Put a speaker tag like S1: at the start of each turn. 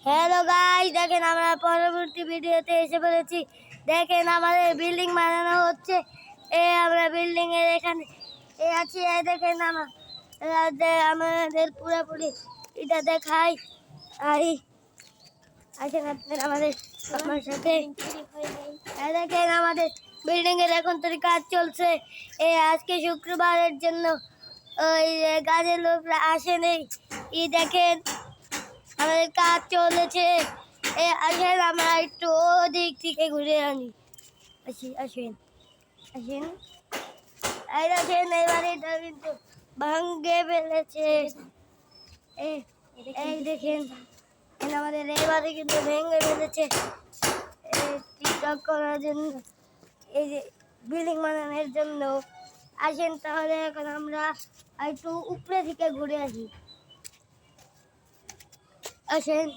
S1: Hello guys, দেখেন আমরা পরবর্তী ভিডিওতে এসে পড়েছি। দেখেন আমাদের বিল্ডিং বানানো হচ্ছে। আমরা বিল্ডিং এর এখানে আছি। দেখেন আমাদের পুরোপুরি এটা দেখাই। আসেন আপনার আমার সাথে। দেখেন আমাদের বিল্ডিং এর এখন তো কাজ চলছে। আজকে শুক্রবারের জন্য ওই কাজের লোকরা আসেনি। দেখেন আমাদের কাজ চলেছে। আসেন আমরা একটু ওদিক থেকে ঘুরে আনি। আসেন আসেন। এই দেখেন এই বাড়িটা কিন্তু ভাঙ্গে ফেলেছে। এই দেখেন আমাদের এই বাড়ি কিন্তু ভেঙে ফেলেছে টিকটক করার জন্য, এই যে বিল্ডিং বানানোর জন্য। আসেন তাহলে এখন আমরা একটু উপরে থেকে ঘুরে আসি। আসেন।